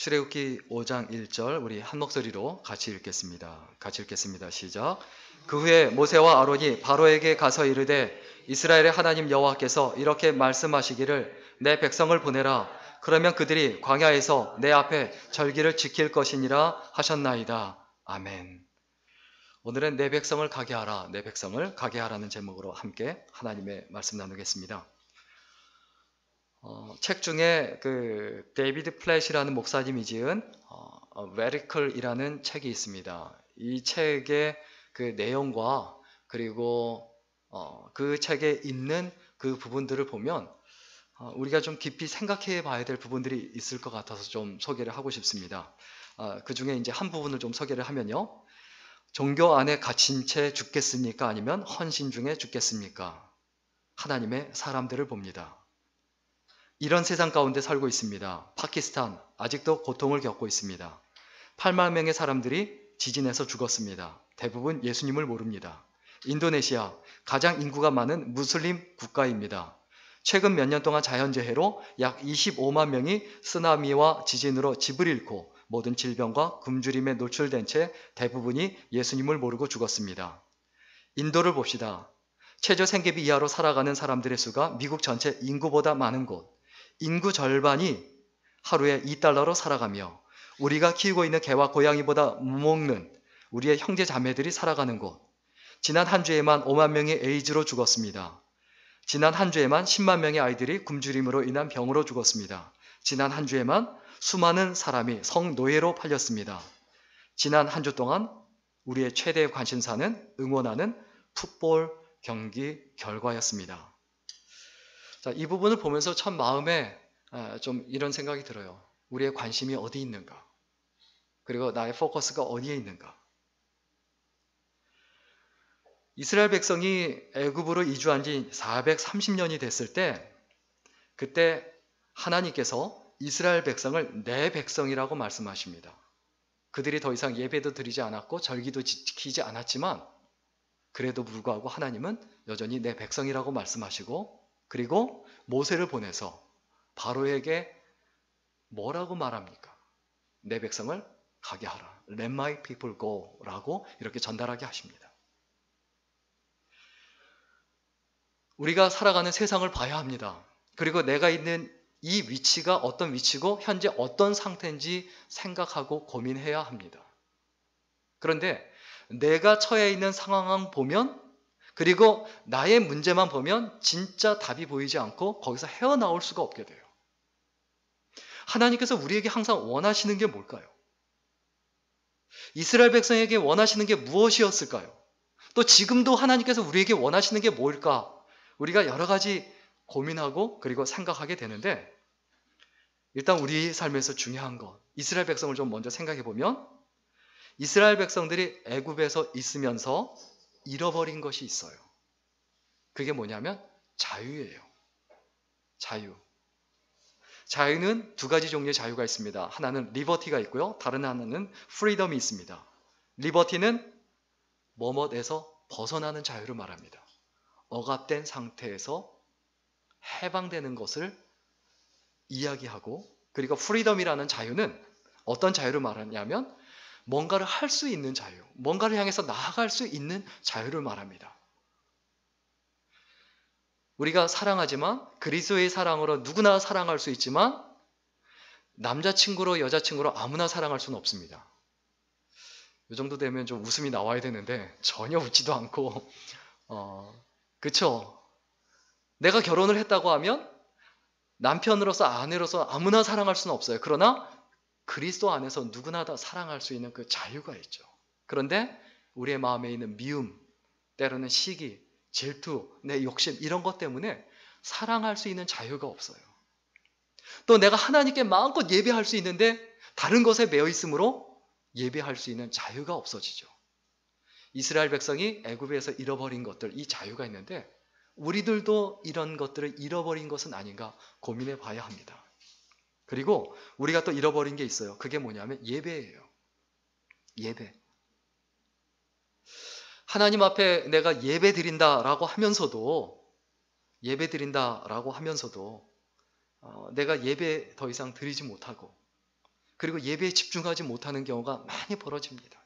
출애굽기 5장 1절 우리 한 목소리로 같이 읽겠습니다. 같이 읽겠습니다. 시작. 그 후에 모세와 아론이 바로에게 가서 이르되 이스라엘의 하나님 여호와께서 이렇게 말씀하시기를 내 백성을 보내라. 그러면 그들이 광야에서 내 앞에 절기를 지킬 것이니라 하셨나이다. 아멘. 오늘은 내 백성을 가게 하라, 내 백성을 가게 하라는 제목으로 함께 하나님의 말씀 나누겠습니다. 책 중에 그 데이비드 플랫이라는 목사님이 지은 Vertical이라는 책이 있습니다. 이 책의 그 내용과 그리고 그 책에 있는 그 부분들을 보면 우리가 좀 깊이 생각해 봐야 될 부분들이 있을 것 같아서 좀 소개를 하고 싶습니다. 그 중에 이제 한 부분을 좀 소개를 하면요. 종교 안에 갇힌 채 죽겠습니까? 아니면 헌신 중에 죽겠습니까? 하나님의 사람들을 봅니다. 이런 세상 가운데 살고 있습니다. 파키스탄 아직도 고통을 겪고 있습니다. 8만 명의 사람들이 지진에서 죽었습니다. 대부분 예수님을 모릅니다. 인도네시아 가장 인구가 많은 무슬림 국가입니다. 최근 몇 년 동안 자연재해로 약 25만 명이 쓰나미와 지진으로 집을 잃고 모든 질병과 굶주림에 노출된 채 대부분이 예수님을 모르고 죽었습니다. 인도를 봅시다. 최저 생계비 이하로 살아가는 사람들의 수가 미국 전체 인구보다 많은 곳. 인구 절반이 하루에 $2로 살아가며 우리가 키우고 있는 개와 고양이보다 무먹는 우리의 형제 자매들이 살아가는 곳. 지난 한 주에만 5만 명이 에이즈로 죽었습니다. 지난 한 주에만 10만 명의 아이들이 굶주림으로 인한 병으로 죽었습니다. 지난 한 주에만 수많은 사람이 성노예로 팔렸습니다. 지난 한 주 동안 우리의 최대 관심사는 응원하는 풋볼 경기 결과였습니다. 자, 이 부분을 보면서 참 마음에 좀 이런 생각이 들어요. 우리의 관심이 어디 있는가? 그리고 나의 포커스가 어디에 있는가? 이스라엘 백성이 애굽으로 이주한 지 430년이 됐을 때 그때 하나님께서 이스라엘 백성을 내 백성이라고 말씀하십니다. 그들이 더 이상 예배도 드리지 않았고 절기도 지키지 않았지만 그래도 불구하고 하나님은 여전히 내 백성이라고 말씀하시고 그리고 모세를 보내서 바로에게 뭐라고 말합니까? 내 백성을 가게 하라. Let my people go 라고 이렇게 전달하게 하십니다. 우리가 살아가는 세상을 봐야 합니다. 그리고 내가 있는 이 위치가 어떤 위치고 현재 어떤 상태인지 생각하고 고민해야 합니다. 그런데 내가 처해 있는 상황을 보면 그리고 나의 문제만 보면 진짜 답이 보이지 않고 거기서 헤어나올 수가 없게 돼요. 하나님께서 우리에게 항상 원하시는 게 뭘까요? 이스라엘 백성에게 원하시는 게 무엇이었을까요? 또 지금도 하나님께서 우리에게 원하시는 게 뭘까? 우리가 여러 가지 고민하고 그리고 생각하게 되는데 일단 우리 삶에서 중요한 것, 이스라엘 백성을 좀 먼저 생각해 보면 이스라엘 백성들이 애굽에서 있으면서 잃어버린 것이 있어요. 그게 뭐냐면 자유예요. 자유. 자유는 두 가지 종류의 자유가 있습니다. 하나는 리버티가 있고요. 다른 하나는 프리덤이 있습니다. 리버티는 뭐뭇에서 벗어나는 자유를 말합니다. 억압된 상태에서 해방되는 것을 이야기하고 그리고 프리덤이라는 자유는 어떤 자유를 말하냐면 뭔가를 할 수 있는 자유, 뭔가를 향해서 나아갈 수 있는 자유를 말합니다. 우리가 사랑하지만 그리스도의 사랑으로 누구나 사랑할 수 있지만 남자친구로 여자친구로 아무나 사랑할 수는 없습니다. 이 정도 되면 좀 웃음이 나와야 되는데 전혀 웃지도 않고 그쵸? 내가 결혼을 했다고 하면 남편으로서 아내로서 아무나 사랑할 수는 없어요. 그러나 그리스도 안에서 누구나 다 사랑할 수 있는 그 자유가 있죠. 그런데 우리의 마음에 있는 미움, 때로는 시기, 질투, 내 욕심 이런 것 때문에 사랑할 수 있는 자유가 없어요. 또 내가 하나님께 마음껏 예배할 수 있는데 다른 것에 매여 있으므로 예배할 수 있는 자유가 없어지죠. 이스라엘 백성이 애굽에서 잃어버린 것들, 이 자유가 있는데 우리들도 이런 것들을 잃어버린 것은 아닌가 고민해 봐야 합니다. 그리고 우리가 또 잃어버린 게 있어요. 그게 뭐냐면 예배예요. 예배. 하나님 앞에 내가 예배 드린다라고 하면서도 내가 예배 더 이상 드리지 못하고 그리고 예배에 집중하지 못하는 경우가 많이 벌어집니다.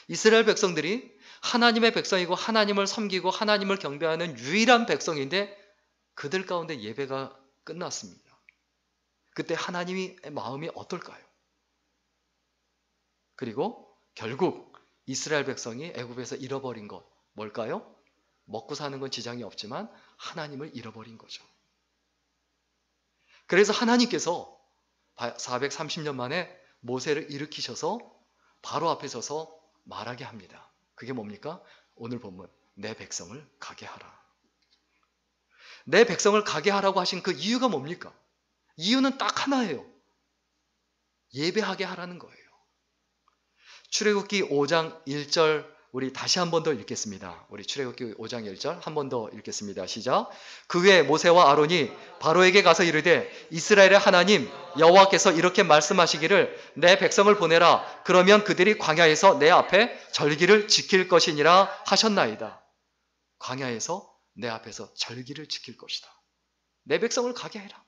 이스라엘 백성들이 하나님의 백성이고 하나님을 섬기고 하나님을 경배하는 유일한 백성인데 그들 가운데 예배가 끝났습니다. 그때 하나님의 마음이 어떨까요? 그리고 결국 이스라엘 백성이 애굽에서 잃어버린 것 뭘까요? 먹고 사는 건 지장이 없지만 하나님을 잃어버린 거죠. 그래서 하나님께서 430년 만에 모세를 일으키셔서 바로 앞에 서서 말하게 합니다. 그게 뭡니까? 오늘 본문 내 백성을 가게 하라. 내 백성을 가게 하라고 하신 그 이유가 뭡니까? 이유는 딱 하나예요. 예배하게 하라는 거예요. 출애굽기 5장 1절 우리 다시 한 번 더 읽겠습니다. 우리 출애굽기 5장 1절 한 번 더 읽겠습니다. 시작. 그 후에 모세와 아론이 바로에게 가서 이르되 이스라엘의 하나님 여호와께서 이렇게 말씀하시기를 내 백성을 보내라. 그러면 그들이 광야에서 내 앞에 절기를 지킬 것이니라 하셨나이다. 광야에서 내 앞에서 절기를 지킬 것이다. 내 백성을 가게 해라.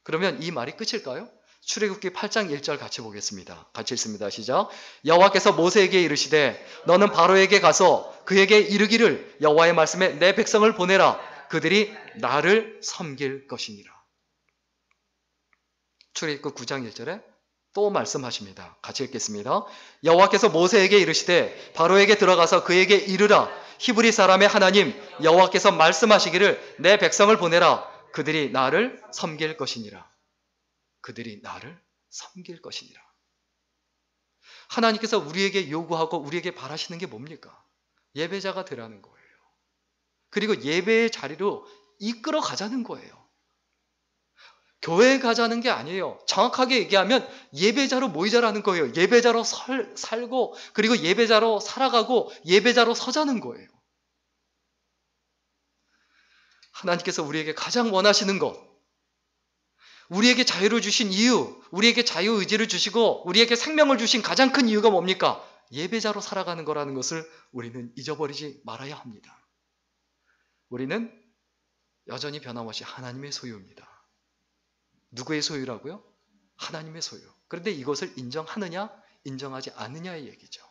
그러면 이 말이 끝일까요? 출애굽기 8장 1절 같이 보겠습니다. 같이 읽습니다. 시작. 여호와께서 모세에게 이르시되 너는 바로에게 가서 그에게 이르기를 여호와의 말씀에 내 백성을 보내라. 그들이 나를 섬길 것이니라. 출애굽기 9장 1절에 또 말씀하십니다. 같이 읽겠습니다. 여호와께서 모세에게 이르시되 바로에게 들어가서 그에게 이르라. 히브리 사람의 하나님 여호와께서 말씀하시기를 내 백성을 보내라. 그들이 나를 섬길 것이니라. 그들이 나를 섬길 것이니라. 하나님께서 우리에게 요구하고 우리에게 바라시는 게 뭡니까? 예배자가 되라는 거예요. 그리고 예배의 자리로 이끌어 가자는 거예요. 교회에 가자는 게 아니에요. 정확하게 얘기하면 예배자로 모이자라는 거예요. 예배자로 살고 그리고 예배자로 살아가고 예배자로 서자는 거예요. 하나님께서 우리에게 가장 원하시는 것, 우리에게 자유를 주신 이유, 우리에게 자유의지를 주시고 우리에게 생명을 주신 가장 큰 이유가 뭡니까? 예배자로 살아가는 거라는 것을 우리는 잊어버리지 말아야 합니다. 우리는 여전히 변함없이 하나님의 소유입니다. 누구의 소유라고요? 하나님의 소유. 그런데 이것을 인정하느냐, 인정하지 않느냐의 얘기죠.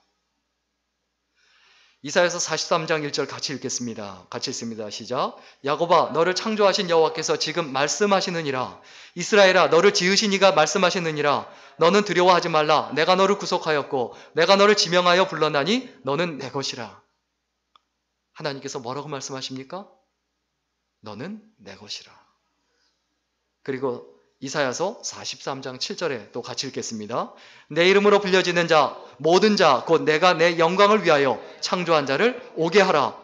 이사야서 43장 1절 같이 읽겠습니다. 같이 읽습니다. 시작. 야곱아 너를 창조하신 여호와께서 지금 말씀하시느니라. 이스라엘아 너를 지으신 이가 말씀하시느니라. 너는 두려워하지 말라. 내가 너를 구속하였고 내가 너를 지명하여 불렀나니 너는 내 것이라. 하나님께서 뭐라고 말씀하십니까? 너는 내 것이라. 그리고 이사야서 43장 7절에 또 같이 읽겠습니다. 내 이름으로 불려지는 자 모든 자 곧 내가 내 영광을 위하여 창조한 자를 오게 하라.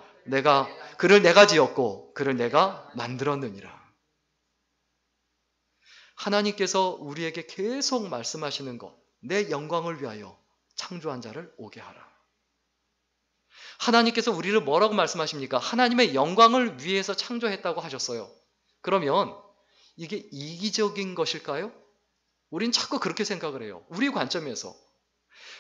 그를 내가 지었고 그를 내가 만들었느니라. 하나님께서 우리에게 계속 말씀하시는 것, 내 영광을 위하여 창조한 자를 오게 하라. 하나님께서 우리를 뭐라고 말씀하십니까? 하나님의 영광을 위해서 창조했다고 하셨어요. 그러면 이게 이기적인 것일까요? 우린 자꾸 그렇게 생각을 해요. 우리 관점에서.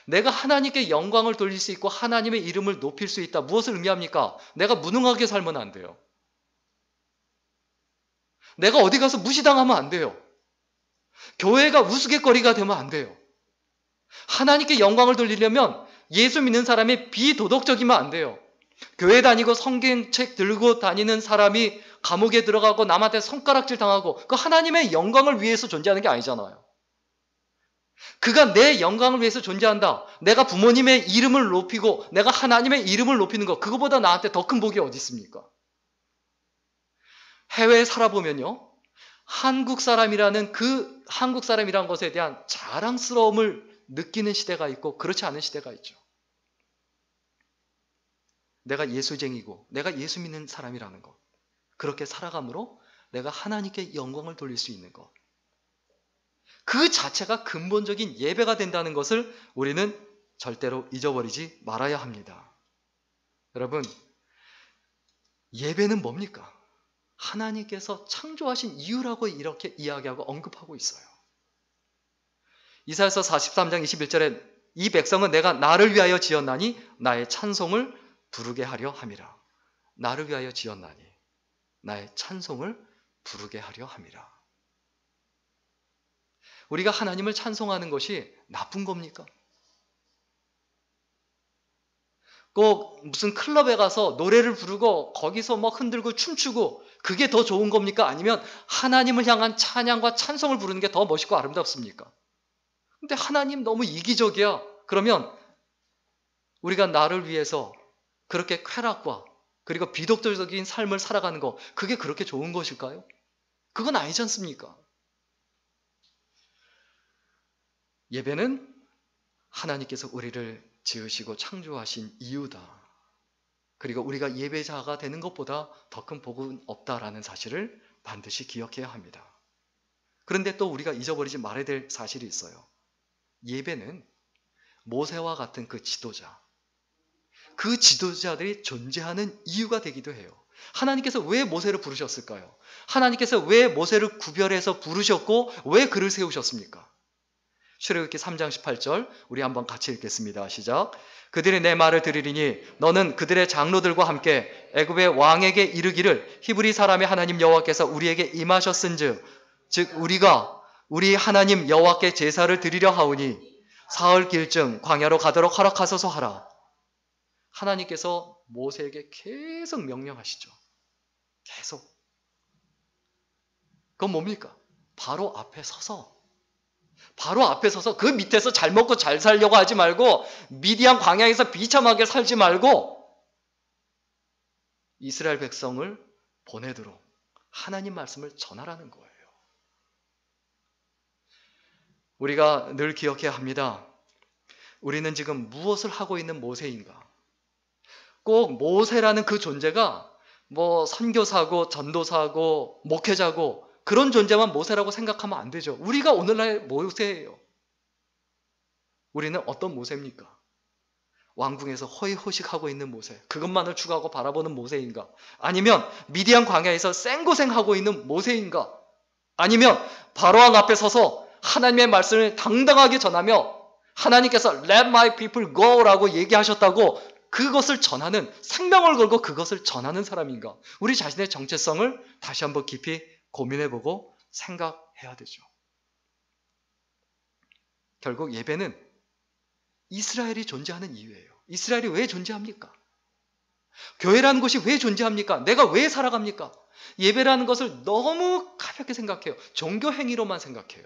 내가 하나님께 영광을 돌릴 수 있고 하나님의 이름을 높일 수 있다. 무엇을 의미합니까? 내가 무능하게 살면 안 돼요. 내가 어디 가서 무시당하면 안 돼요. 교회가 우스갯거리가 되면 안 돼요. 하나님께 영광을 돌리려면 예수 믿는 사람이 비도덕적이면 안 돼요. 교회 다니고 성경책 들고 다니는 사람이 감옥에 들어가고 남한테 손가락질 당하고 그 하나님의 영광을 위해서 존재하는 게 아니잖아요. 그가 내 영광을 위해서 존재한다. 내가 부모님의 이름을 높이고 내가 하나님의 이름을 높이는 것, 그거보다 나한테 더 큰 복이 어디 있습니까? 해외에 살아보면요, 한국 사람이라는 것에 대한 자랑스러움을 느끼는 시대가 있고 그렇지 않은 시대가 있죠. 내가 예수쟁이고 내가 예수 믿는 사람이라는 것, 그렇게 살아감으로 내가 하나님께 영광을 돌릴 수 있는 것, 그 자체가 근본적인 예배가 된다는 것을 우리는 절대로 잊어버리지 말아야 합니다. 여러분, 예배는 뭡니까? 하나님께서 창조하신 이유라고 이렇게 이야기하고 언급하고 있어요. 이사야서 43장 21절에 이 백성은 내가 나를 위하여 지었나니 나의 찬송을 부르게 하려 함이라. 나를 위하여 지었나니 나의 찬송을 부르게 하려 함이라. 우리가 하나님을 찬송하는 것이 나쁜 겁니까? 꼭 무슨 클럽에 가서 노래를 부르고 거기서 막 흔들고 춤추고 그게 더 좋은 겁니까? 아니면 하나님을 향한 찬양과 찬송을 부르는 게 더 멋있고 아름답습니까? 근데 하나님 너무 이기적이야. 그러면 우리가 나를 위해서 그렇게 쾌락과 그리고 비독자적인 삶을 살아가는 거, 그게 그렇게 좋은 것일까요? 그건 아니지 않습니까? 예배는 하나님께서 우리를 지으시고 창조하신 이유다. 그리고 우리가 예배자가 되는 것보다 더 큰 복은 없다라는 사실을 반드시 기억해야 합니다. 그런데 또 우리가 잊어버리지 말아야 될 사실이 있어요. 예배는 모세와 같은 그 지도자들이 존재하는 이유가 되기도 해요. 하나님께서 왜 모세를 부르셨을까요? 하나님께서 왜 모세를 구별해서 부르셨고 왜 그를 세우셨습니까? 출애굽기 3장 18절 우리 한번 같이 읽겠습니다. 시작. 그들이 내 말을 들으리니 너는 그들의 장로들과 함께 애굽의 왕에게 이르기를 히브리 사람의 하나님 여호와께서 우리에게 임하셨은즉 즉 우리가 우리 하나님 여호와께 제사를 드리려 하오니 사흘 길쯤 광야로 가도록 허락하소서 하라. 하나님께서 모세에게 계속 명령하시죠. 계속. 그건 뭡니까? 바로 앞에 서서 그 밑에서 잘 먹고 잘 살려고 하지 말고 미디안 광야에서 비참하게 살지 말고 이스라엘 백성을 보내도록 하나님 말씀을 전하라는 거예요. 우리가 늘 기억해야 합니다. 우리는 지금 무엇을 하고 있는 모세인가? 꼭 모세라는 그 존재가 뭐 선교사고 전도사고 목회자고 그런 존재만 모세라고 생각하면 안 되죠. 우리가 오늘날 모세예요. 우리는 어떤 모세입니까? 왕궁에서 허위허식하고 있는 모세, 그것만을 추구하고 바라보는 모세인가? 아니면 미디안 광야에서 생고생하고 있는 모세인가? 아니면 바로왕 앞에 서서 하나님의 말씀을 당당하게 전하며 하나님께서 Let my people go라고 얘기하셨다고 그것을 전하는, 생명을 걸고 그것을 전하는 사람인가? 우리 자신의 정체성을 다시 한번 깊이 고민해보고 생각해야 되죠. 결국 예배는 이스라엘이 존재하는 이유예요. 이스라엘이 왜 존재합니까? 교회라는 것이 왜 존재합니까? 내가 왜 살아갑니까? 예배라는 것을 너무 가볍게 생각해요. 종교 행위로만 생각해요.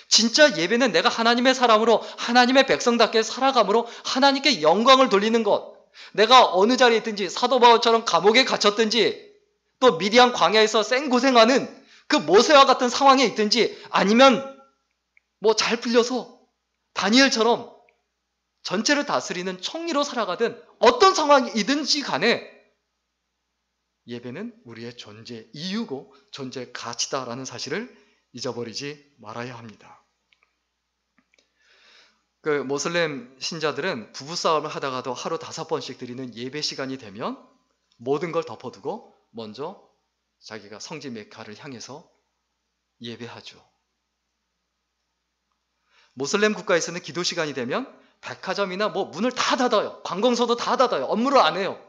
진짜 예배는 내가 하나님의 사람으로 하나님의 백성답게 살아감으로 하나님께 영광을 돌리는 것. 내가 어느 자리에 있든지 사도 바울처럼 감옥에 갇혔든지 또 미디안 광야에서 생고생하는 그 모세와 같은 상황에 있든지 아니면 뭐 잘 풀려서 다니엘처럼 전체를 다스리는 총리로 살아가든 어떤 상황이든지 간에 예배는 우리의 존재 이유고 존재 가치다라는 사실을 잊어버리지 말아야 합니다. 그 모슬렘 신자들은 부부싸움을 하다가도 하루 5번씩 드리는 예배 시간이 되면 모든 걸 덮어두고 먼저 자기가 성지 메카를 향해서 예배하죠. 모슬렘 국가에서는 기도 시간이 되면 백화점이나 뭐 문을 다 닫아요. 관공서도 다 닫아요. 업무를 안 해요.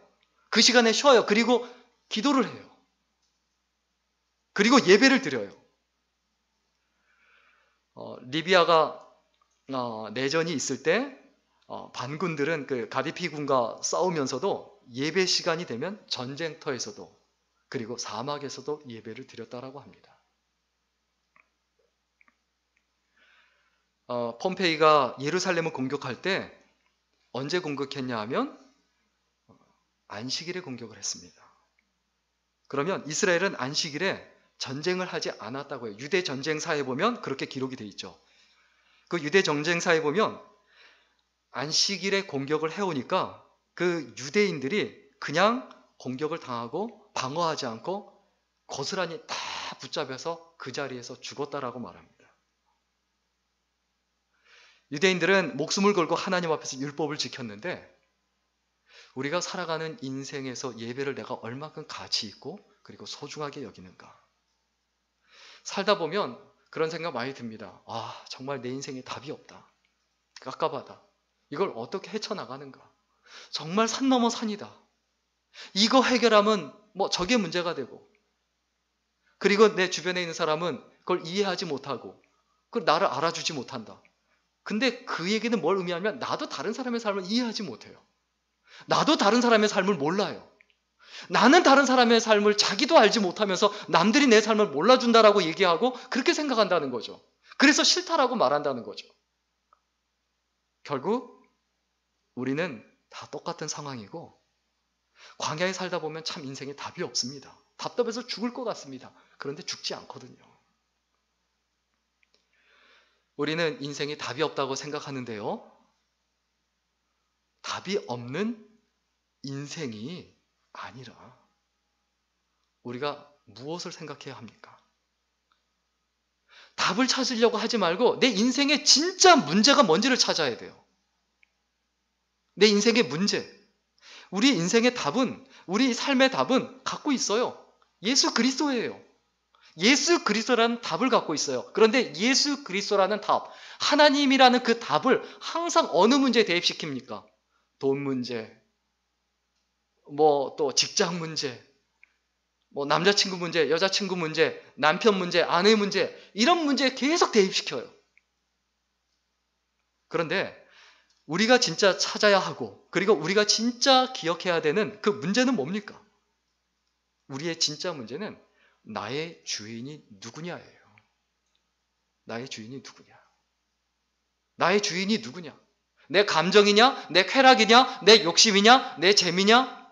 그 시간에 쉬어요. 그리고 기도를 해요. 그리고 예배를 드려요. 리비아가 내전이 있을 때 반군들은 그 가디피군과 싸우면서도 예배 시간이 되면 전쟁터에서도 그리고 사막에서도 예배를 드렸다라고 합니다. 폼페이가 예루살렘을 공격할 때 언제 공격했냐 하면 안식일에 공격을 했습니다. 그러면 이스라엘은 안식일에 전쟁을 하지 않았다고 해요. 유대 전쟁사에 보면 그렇게 기록이 돼 있죠. 그 유대 전쟁사에 보면 안식일에 공격을 해오니까 그 유대인들이 그냥 공격을 당하고 방어하지 않고 고스란히 다 붙잡혀서 그 자리에서 죽었다라고 말합니다. 유대인들은 목숨을 걸고 하나님 앞에서 율법을 지켰는데 우리가 살아가는 인생에서 예배를 내가 얼마큼 가치 있고 그리고 소중하게 여기는가. 살다 보면 그런 생각 많이 듭니다. 정말 내 인생에 답이 없다. 깝깝하다. 이걸 어떻게 헤쳐나가는가. 정말 산 넘어 산이다. 이거 해결하면 뭐 저게 문제가 되고 그리고 내 주변에 있는 사람은 그걸 이해하지 못하고 그 나를 알아주지 못한다. 근데 그 얘기는 뭘 의미하냐면 나도 다른 사람의 삶을 이해하지 못해요. 나도 다른 사람의 삶을 몰라요. 나는 다른 사람의 삶을 자기도 알지 못하면서 남들이 내 삶을 몰라준다라고 얘기하고 그렇게 생각한다는 거죠. 그래서 싫다라고 말한다는 거죠. 결국 우리는 다 똑같은 상황이고 광야에 살다 보면 참 인생에 답이 없습니다. 답답해서 죽을 것 같습니다. 그런데 죽지 않거든요. 우리는 인생에 답이 없다고 생각하는데요. 답이 없는 인생이 아니라 우리가 무엇을 생각해야 합니까? 답을 찾으려고 하지 말고 내 인생의 진짜 문제가 뭔지를 찾아야 돼요. 내 인생의 문제. 우리 인생의 답은, 우리 삶의 답은 갖고 있어요. 예수 그리스도예요. 예수 그리스도라는 답을 갖고 있어요. 그런데 예수 그리스도라는 답, 하나님이라는 그 답을 항상 어느 문제에 대입시킵니까? 돈 문제, 뭐 또 직장 문제, 뭐 남자친구 문제, 여자친구 문제, 남편 문제, 아내 문제, 이런 문제에 계속 대입시켜요. 그런데 우리가 진짜 찾아야 하고 그리고 우리가 진짜 기억해야 되는 그 문제는 뭡니까? 우리의 진짜 문제는 나의 주인이 누구냐예요. 나의 주인이 누구냐? 나의 주인이 누구냐? 내 감정이냐? 내 쾌락이냐? 내 욕심이냐? 내 재미냐?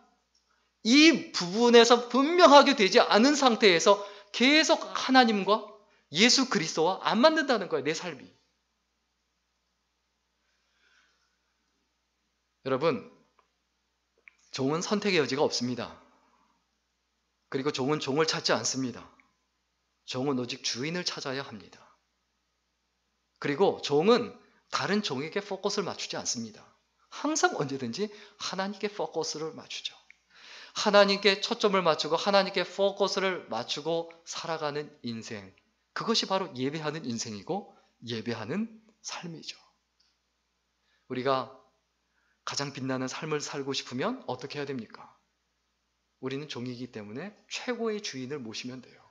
이 부분에서 분명하게 되지 않은 상태에서 계속 하나님과 예수 그리스도와 안 맞는다는 거예요. 내 삶이. 여러분, 종은 선택의 여지가 없습니다. 그리고 종은 종을 찾지 않습니다. 종은 오직 주인을 찾아야 합니다. 그리고 종은 다른 종에게 포커스를 맞추지 않습니다. 항상 언제든지 하나님께 포커스를 맞추죠. 하나님께 초점을 맞추고 하나님께 포커스를 맞추고 살아가는 인생. 그것이 바로 예배하는 인생이고 예배하는 삶이죠. 우리가 가장 빛나는 삶을 살고 싶으면 어떻게 해야 됩니까? 우리는 종이기 때문에 최고의 주인을 모시면 돼요.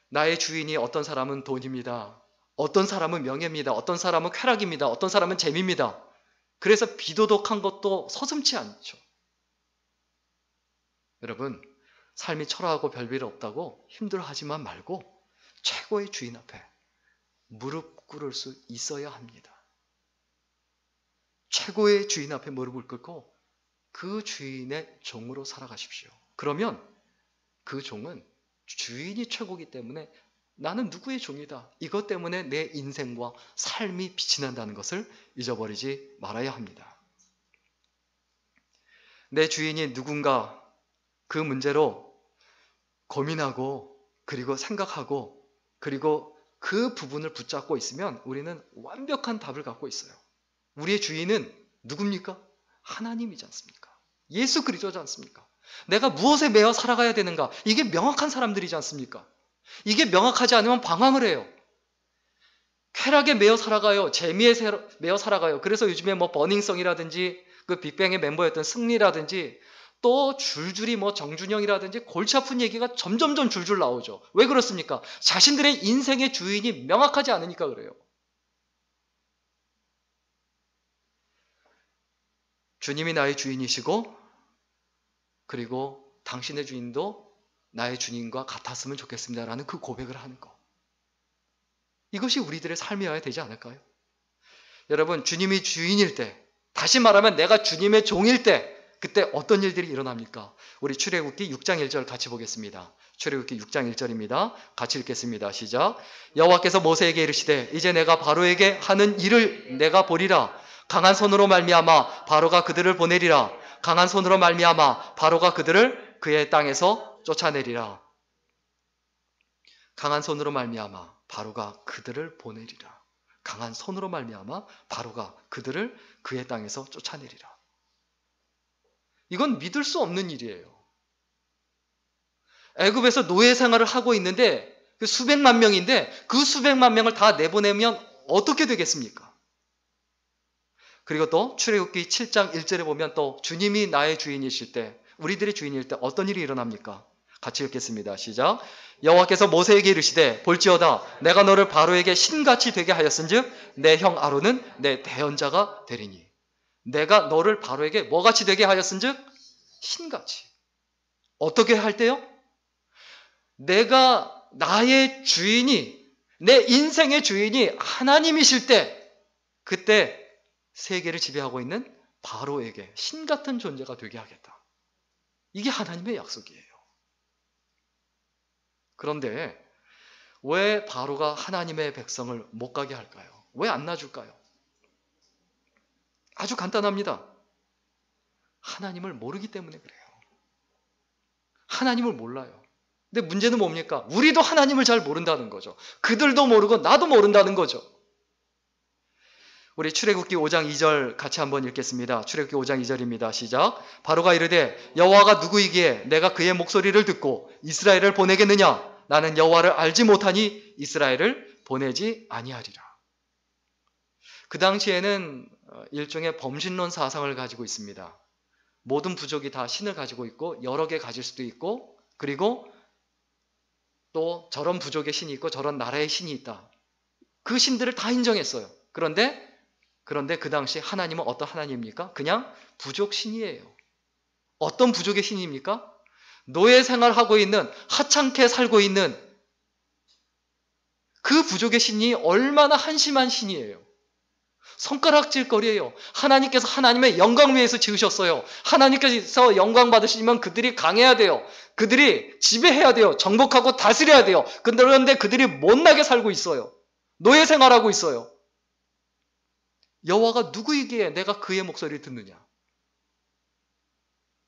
나의 주인이 어떤 사람은 돈입니다. 어떤 사람은 명예입니다. 어떤 사람은 쾌락입니다. 어떤 사람은 재미입니다. 그래서 비도덕한 것도 서슴지 않죠. 여러분, 삶이 초라하고 별별 없다고 힘들어하지만 말고 최고의 주인 앞에 무릎 꿇을 수 있어야 합니다. 최고의 주인 앞에 무릎을 꿇고 그 주인의 종으로 살아가십시오. 그러면 그 종은 주인이 최고이기 때문에 나는 누구의 종이다. 이것 때문에 내 인생과 삶이 빛이 난다는 것을 잊어버리지 말아야 합니다. 내 주인이 누군가 그 문제로 고민하고 그리고 생각하고 그리고 그 부분을 붙잡고 있으면 우리는 완벽한 답을 갖고 있어요. 우리의 주인은 누굽니까? 하나님이지 않습니까? 예수 그리스도지 않습니까? 내가 무엇에 매여 살아가야 되는가? 이게 명확한 사람들이지 않습니까? 이게 명확하지 않으면 방황을 해요. 쾌락에 매여 살아가요. 재미에 매여 살아가요. 그래서 요즘에 뭐 버닝썬이라든지 그 빅뱅의 멤버였던 승리라든지 또 줄줄이 뭐 정준영이라든지 골치 아픈 얘기가 점점점 줄줄 나오죠. 왜 그렇습니까? 자신들의 인생의 주인이 명확하지 않으니까 그래요. 주님이 나의 주인이시고 그리고 당신의 주인도 나의 주님과 같았으면 좋겠습니다라는 그 고백을 하는 것. 이것이 우리들의 삶이어야 되지 않을까요? 여러분, 주님이 주인일 때, 다시 말하면 내가 주님의 종일 때 그때 어떤 일들이 일어납니까? 우리 출애굽기 6장 1절 같이 보겠습니다. 출애굽기 6장 1절입니다. 같이 읽겠습니다. 시작. 여호와께서 모세에게 이르시되 이제 내가 바로에게 하는 일을 내가 보리라. 강한 손으로 말미암아 바로가 그들을 보내리라. 강한 손으로 말미암아 바로가 그들을 그의 땅에서 쫓아내리라. 강한 손으로 말미암아 바로가 그들을 보내리라. 강한 손으로 말미암아 바로가 그들을 그의 땅에서 쫓아내리라. 이건 믿을 수 없는 일이에요. 애굽에서 노예 생활을 하고 있는데 그 수백만 명인데 그 수백만 명을 다 내보내면 어떻게 되겠습니까? 그리고 또 출애굽기 7장 1절에 보면 또 주님이 나의 주인이실 때, 우리들의 주인일 때 어떤 일이 일어납니까? 같이 읽겠습니다. 시작. 여호와께서 모세에게 이르시되 볼지어다 내가 너를 바로에게 신같이 되게 하였은즉 내 형 아론은 내 대언자가 되리니. 내가 너를 바로에게 뭐같이 되게 하였은즉 신같이. 어떻게 할 때요? 내가 나의 주인이, 내 인생의 주인이 하나님이실 때, 그때 세계를 지배하고 있는 바로에게 신같은 존재가 되게 하겠다. 이게 하나님의 약속이에요. 그런데 왜 바로가 하나님의 백성을 못 가게 할까요? 왜 안 놔줄까요? 아주 간단합니다. 하나님을 모르기 때문에 그래요. 하나님을 몰라요. 근데 문제는 뭡니까? 우리도 하나님을 잘 모른다는 거죠. 그들도 모르고 나도 모른다는 거죠. 우리 출애굽기 5장 2절 같이 한번 읽겠습니다. 출애굽기 5장 2절입니다. 시작. 바로가 이르되 여호와가 누구이기에 내가 그의 목소리를 듣고 이스라엘을 보내겠느냐? 나는 여호와를 알지 못하니 이스라엘을 보내지 아니하리라. 그 당시에는 일종의 범신론 사상을 가지고 있습니다. 모든 부족이 다 신을 가지고 있고 여러 개 가질 수도 있고, 그리고 또 저런 부족의 신이 있고 저런 나라의 신이 있다. 그 신들을 다 인정했어요. 그런데 그 당시 하나님은 어떤 하나님입니까? 그냥 부족 신이에요. 어떤 부족의 신입니까? 노예 생활하고 있는, 하찮게 살고 있는 그 부족의 신이 얼마나 한심한 신이에요. 손가락질거리예요. 하나님께서 하나님의 영광 위에서 지으셨어요. 하나님께서 영광 받으시면 그들이 강해야 돼요. 그들이 지배해야 돼요. 정복하고 다스려야 돼요. 그런데 그들이 못나게 살고 있어요. 노예 생활하고 있어요. 여호와가 누구이기에 내가 그의 목소리를 듣느냐?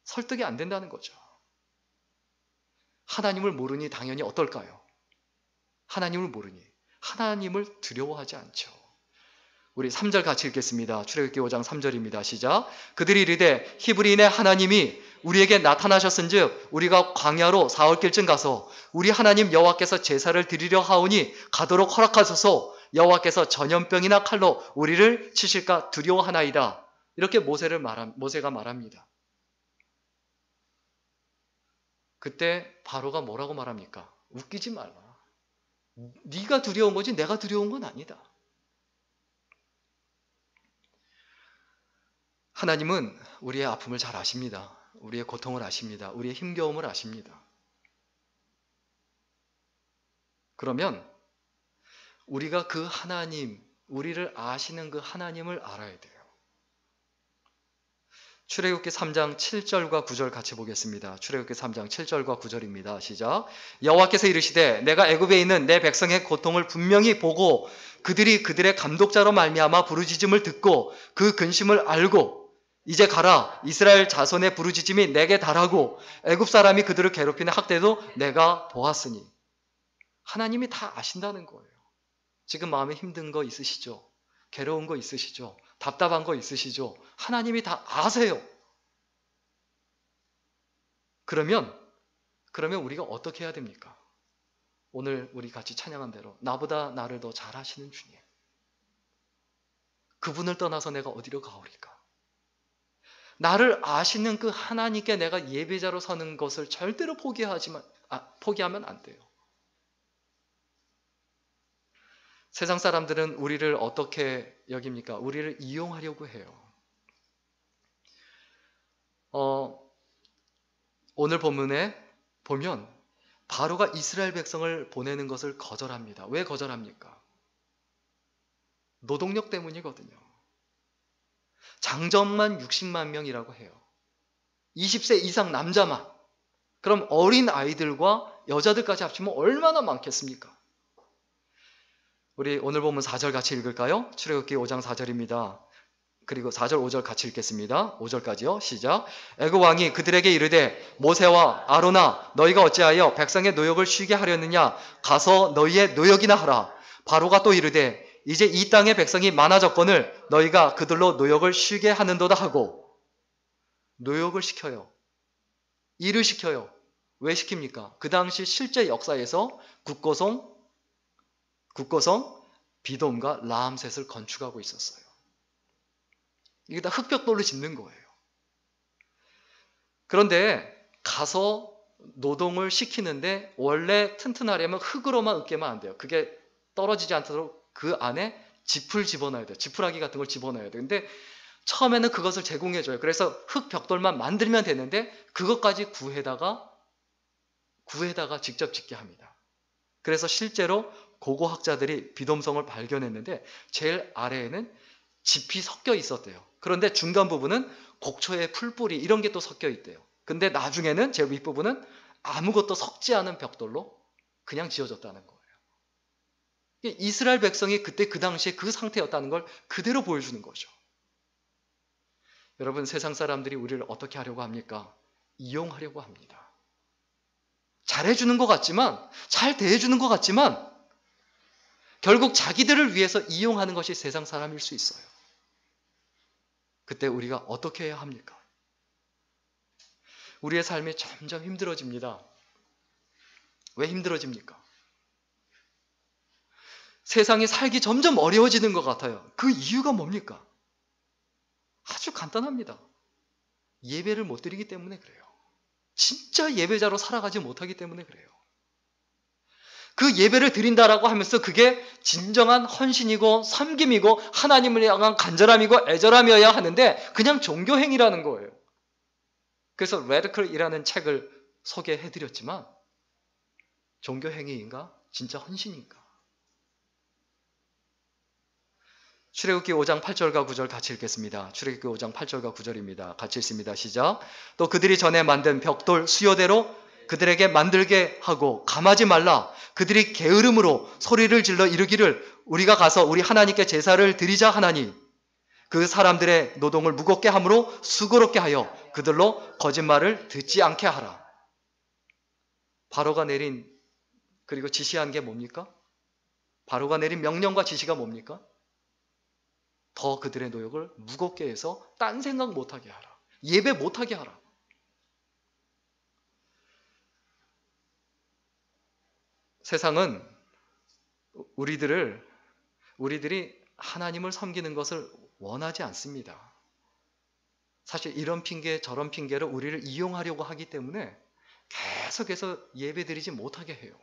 설득이 안 된다는 거죠. 하나님을 모르니 당연히 어떨까요? 하나님을 모르니 하나님을 두려워하지 않죠. 우리 3절 같이 읽겠습니다. 출애굽기 5장 3절입니다. 시작. 그들이 이르되 히브리인의 하나님이 우리에게 나타나셨은즉 우리가 광야로 사흘길쯤 가서 우리 하나님 여호와께서 제사를 드리려 하오니 가도록 허락하소서. 여호와께서 전염병이나 칼로 우리를 치실까 두려워하나이다. 이렇게 모세가 말합니다. 그때 바로가 뭐라고 말합니까? 웃기지 말라. 네가 두려운 거지 내가 두려운 건 아니다. 하나님은 우리의 아픔을 잘 아십니다. 우리의 고통을 아십니다. 우리의 힘겨움을 아십니다. 그러면 우리가 그 하나님, 우리를 아시는 그 하나님을 알아야 돼요. 출애굽기 3장 7절과 9절 같이 보겠습니다. 출애굽기 3장 7절과 9절입니다. 시작. 여호와께서 이르시되 내가 애굽에 있는 내 백성의 고통을 분명히 보고 그들이 그들의 감독자로 말미암아 부르짖음을 듣고 그 근심을 알고 이제 가라. 이스라엘 자손의 부르짖음이 내게 달하고 애굽 사람이 그들을 괴롭히는 학대도 내가 보았으니. 하나님이 다 아신다는 거예요. 지금 마음에 힘든 거 있으시죠? 괴로운 거 있으시죠? 답답한 거 있으시죠? 하나님이 다 아세요. 그러면 우리가 어떻게 해야 됩니까? 오늘 우리 같이 찬양한 대로 나보다 나를 더 잘 아시는 주님. 그분을 떠나서 내가 어디로 가오리까? 나를 아시는 그 하나님께 내가 예배자로 서는 것을 절대로 포기하면 안 돼요. 세상 사람들은 우리를 어떻게 여깁니까? 우리를 이용하려고 해요. 오늘 본문에 보면 바로가 이스라엘 백성을 보내는 것을 거절합니다. 왜 거절합니까? 노동력 때문이거든요. 장정만 60만 명이라고 해요. 20세 이상 남자만. 그럼 어린 아이들과 여자들까지 합치면 얼마나 많겠습니까? 우리 오늘 보면 4절 같이 읽을까요? 출애굽기 5장 4절입니다. 그리고 4절 5절 같이 읽겠습니다. 5절까지요. 시작. 애굽 왕이 그들에게 이르되 모세와 아론아 너희가 어찌하여 백성의 노역을 쉬게 하려느냐? 가서 너희의 노역이나 하라. 바로가 또 이르되 이제 이 땅의 백성이 많아졌거늘 너희가 그들로 노역을 쉬게 하는도다 하고. 노역을 시켜요. 일을 시켜요. 왜 시킵니까? 그 당시 실제 역사에서 국고성 비돔과 라암셋을 건축하고 있었어요. 이게 다 흑벽돌로 짓는 거예요. 그런데 가서 노동을 시키는데 원래 튼튼하려면 흙으로만 으깨면 안 돼요. 그게 떨어지지 않도록 그 안에 짚을 집어넣어야 돼요. 지푸라기 같은 걸 집어넣어야 돼요. 근데 처음에는 그것을 제공해줘요. 그래서 흙 벽돌만 만들면 되는데 그것까지 구해다가 직접 짓게 합니다. 그래서 실제로 고고학자들이 비돔성을 발견했는데 제일 아래에는 짚이 섞여 있었대요. 그런데 중간 부분은 곡초의 풀뿌리 이런 게 또 섞여 있대요. 근데 나중에는 제 윗부분은 아무것도 섞지 않은 벽돌로 그냥 지어졌다는 거예요. 이스라엘 백성이 그때 그 당시에 그 상태였다는 걸 그대로 보여주는 거죠. 여러분, 세상 사람들이 우리를 어떻게 하려고 합니까? 이용하려고 합니다. 잘해주는 것 같지만, 잘 대해주는 것 같지만 결국 자기들을 위해서 이용하는 것이 세상 사람일 수 있어요. 그때 우리가 어떻게 해야 합니까? 우리의 삶이 점점 힘들어집니다. 왜 힘들어집니까? 세상이 살기 점점 어려워지는 것 같아요. 그 이유가 뭡니까? 아주 간단합니다. 예배를 못 드리기 때문에 그래요. 진짜 예배자로 살아가지 못하기 때문에 그래요. 그 예배를 드린다라고 하면서 그게 진정한 헌신이고 섬김이고 하나님을 향한 간절함이고 애절함이어야 하는데 그냥 종교행위라는 거예요. 그래서 레디컬이라는 책을 소개해드렸지만 종교행위인가? 진짜 헌신인가? 출애굽기 5장 8절과 9절 같이 읽겠습니다. 출애굽기 5장 8절과 9절입니다. 같이 읽습니다. 시작. 또 그들이 전에 만든 벽돌 수요대로 그들에게 만들게 하고 감하지 말라. 그들이 게으름으로 소리를 질러 이르기를 우리가 가서 우리 하나님께 제사를 드리자 하나니 그 사람들의 노동을 무겁게 함으로 수고롭게 하여 그들로 거짓말을 듣지 않게 하라. 바로가 내린 그리고 지시한 게 뭡니까? 바로가 내린 명령과 지시가 뭡니까? 더 그들의 노역을 무겁게 해서 딴 생각 못하게 하라. 예배 못하게 하라. 세상은 우리들이 하나님을 섬기는 것을 원하지 않습니다. 사실 이런 핑계 저런 핑계로 우리를 이용하려고 하기 때문에 계속해서 예배드리지 못하게 해요.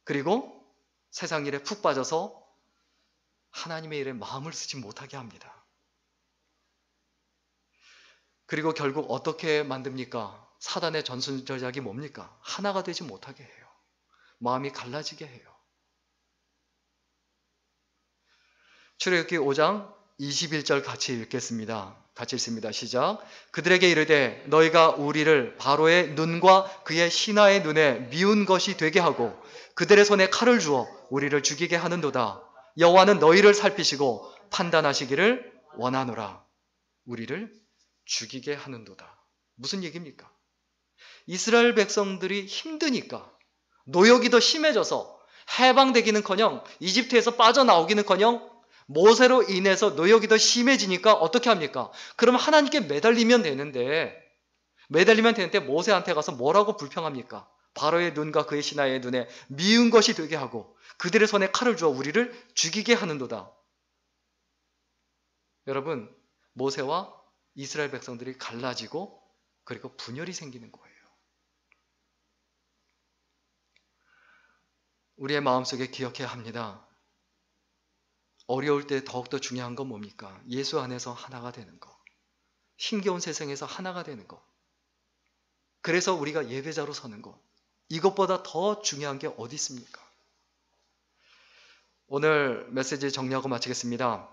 그리고 세상 일에 푹 빠져서 하나님의 일에 마음을 쓰지 못하게 합니다. 그리고 결국 어떻게 만듭니까? 사단의 전술전략이 뭡니까? 하나가 되지 못하게 해요. 마음이 갈라지게 해요. 출애굽기 5장 21절 같이 읽겠습니다. 같이 읽습니다. 시작. 그들에게 이르되 너희가 우리를 바로의 눈과 그의 신하의 눈에 미운 것이 되게 하고 그들의 손에 칼을 주어 우리를 죽이게 하는도다. 여호와는 너희를 살피시고 판단하시기를 원하노라. 우리를 죽이게 하는도다. 무슨 얘기입니까? 이스라엘 백성들이 힘드니까 노역이 더 심해져서 해방되기는커녕 이집트에서 빠져나오기는커녕 모세로 인해서 노역이 더 심해지니까 어떻게 합니까? 그럼 하나님께 매달리면 되는데 모세한테 가서 뭐라고 불평합니까? 바로의 눈과 그의 신하의 눈에 미운 것이 되게 하고 그들의 손에 칼을 주어 우리를 죽이게 하는도다. 여러분, 모세와 이스라엘 백성들이 갈라지고 그리고 분열이 생기는 거예요. 우리의 마음속에 기억해야 합니다. 어려울 때 더욱더 중요한 건 뭡니까? 예수 안에서 하나가 되는 것. 힘겨운 세상에서 하나가 되는 것. 그래서 우리가 예배자로 서는 것. 이것보다 더 중요한 게 어디 있습니까? 오늘 메시지 정리하고 마치겠습니다.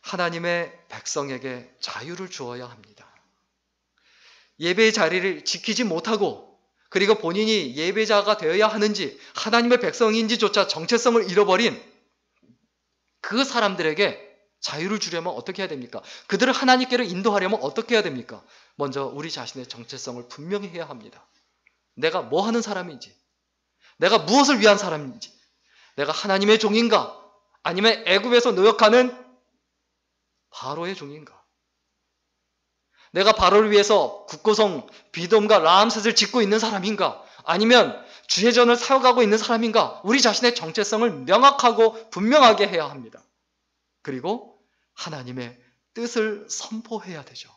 하나님의 백성에게 자유를 주어야 합니다. 예배의 자리를 지키지 못하고 그리고 본인이 예배자가 되어야 하는지 하나님의 백성인지조차 정체성을 잃어버린 그 사람들에게 자유를 주려면 어떻게 해야 됩니까? 그들을 하나님께로 인도하려면 어떻게 해야 됩니까? 먼저 우리 자신의 정체성을 분명히 해야 합니다. 내가 뭐 하는 사람인지, 내가 무엇을 위한 사람인지, 내가 하나님의 종인가? 아니면 애굽에서 노역하는 바로의 종인가? 내가 바로를 위해서 국고성 비돔과 라암셋을 짓고 있는 사람인가? 아니면 주회전을 사역하고 있는 사람인가? 우리 자신의 정체성을 명확하고 분명하게 해야 합니다. 그리고 하나님의 뜻을 선포해야 되죠.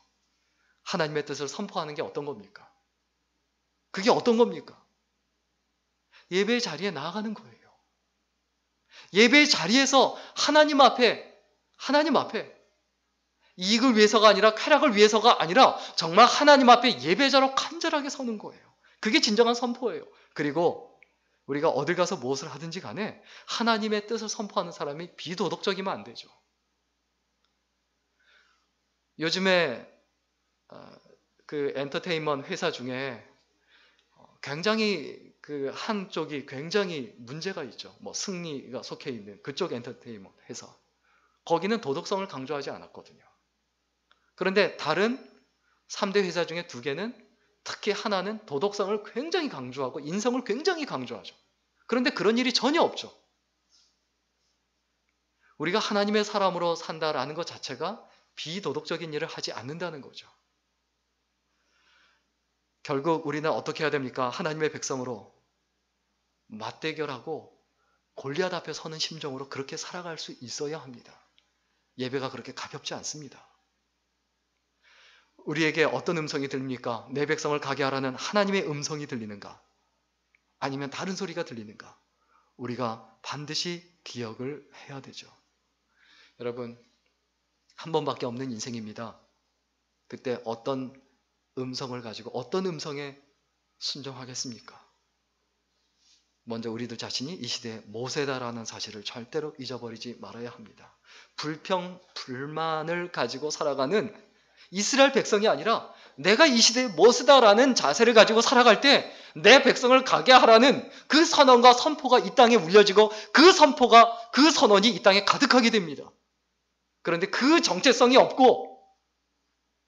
하나님의 뜻을 선포하는 게 어떤 겁니까? 그게 어떤 겁니까? 예배의 자리에 나아가는 거예요. 예배의 자리에서 하나님 앞에 이익을 위해서가 아니라 쾌락을 위해서가 아니라 정말 하나님 앞에 예배자로 간절하게 서는 거예요. 그게 진정한 선포예요. 그리고 우리가 어딜 가서 무엇을 하든지 간에 하나님의 뜻을 선포하는 사람이 비도덕적이면 안 되죠. 요즘에 그 엔터테인먼트 회사 중에 굉장히 그 한쪽이 굉장히 문제가 있죠. 뭐 승리가 속해 있는 그쪽 엔터테인먼트 회사. 거기는 도덕성을 강조하지 않았거든요. 그런데 다른 3대 회사 중에 2개는 특히 하나는 도덕성을 굉장히 강조하고 인성을 굉장히 강조하죠. 그런데 그런 일이 전혀 없죠. 우리가 하나님의 사람으로 산다라는 것 자체가 비도덕적인 일을 하지 않는다는 거죠. 결국 우리는 어떻게 해야 됩니까? 하나님의 백성으로 맞대결하고 골리앗 앞에 서는 심정으로 그렇게 살아갈 수 있어야 합니다. 예배가 그렇게 가볍지 않습니다. 우리에게 어떤 음성이 들립니까? 내 백성을 가게 하라는 하나님의 음성이 들리는가? 아니면 다른 소리가 들리는가? 우리가 반드시 기억을 해야 되죠. 여러분, 한 번밖에 없는 인생입니다. 그때 어떤 음성을 가지고 어떤 음성에 순종하겠습니까? 먼저 우리들 자신이 이 시대의 모세다라는 사실을 절대로 잊어버리지 말아야 합니다. 불평, 불만을 가지고 살아가는 이스라엘 백성이 아니라 내가 이 시대의 모세다라는 자세를 가지고 살아갈 때 내 백성을 가게 하라는 그 선언과 선포가 이 땅에 울려지고 그 선언이 이 땅에 가득하게 됩니다. 그런데 그 정체성이 없고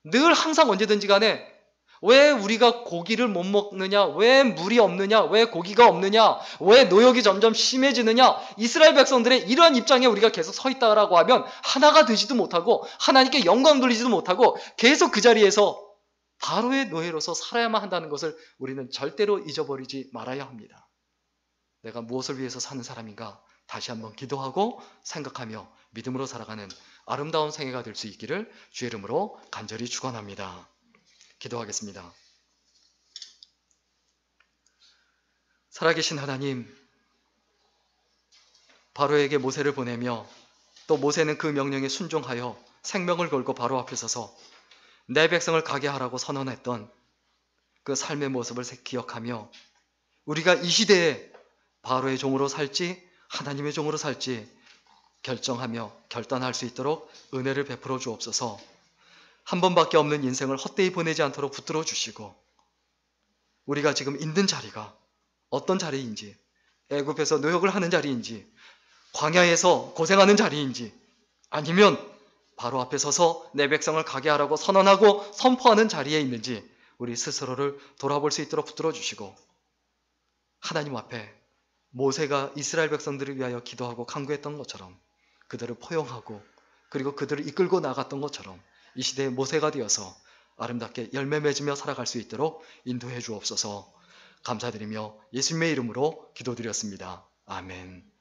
늘 항상 언제든지 간에 왜 우리가 고기를 못 먹느냐? 왜 물이 없느냐? 왜 고기가 없느냐? 왜 노역이 점점 심해지느냐? 이스라엘 백성들의 이러한 입장에 우리가 계속 서 있다라고 하면 하나가 되지도 못하고 하나님께 영광 돌리지도 못하고 계속 그 자리에서 바로의 노예로서 살아야만 한다는 것을 우리는 절대로 잊어버리지 말아야 합니다. 내가 무엇을 위해서 사는 사람인가? 다시 한번 기도하고 생각하며 믿음으로 살아가는 아름다운 생애가 될 수 있기를 주의 이름으로 간절히 축원합니다. 기도하겠습니다. 살아계신 하나님, 바로에게 모세를 보내며 또 모세는 그 명령에 순종하여 생명을 걸고 바로 앞에 서서 내 백성을 가게 하라고 선언했던 그 삶의 모습을 기억하며 우리가 이 시대에 바로의 종으로 살지 하나님의 종으로 살지 결정하며 결단할 수 있도록 은혜를 베풀어 주옵소서. 한 번밖에 없는 인생을 헛되이 보내지 않도록 붙들어 주시고 우리가 지금 있는 자리가 어떤 자리인지, 애굽에서 노역을 하는 자리인지, 광야에서 고생하는 자리인지, 아니면 바로 앞에 서서 내 백성을 가게 하라고 선언하고 선포하는 자리에 있는지 우리 스스로를 돌아볼 수 있도록 붙들어 주시고 하나님 앞에 모세가 이스라엘 백성들을 위하여 기도하고 간구했던 것처럼 그들을 포용하고 그리고 그들을 이끌고 나갔던 것처럼 이 시대의 모세가 되어서 아름답게 열매 맺으며 살아갈 수 있도록 인도해 주옵소서. 감사드리며 예수님의 이름으로 기도드렸습니다. 아멘.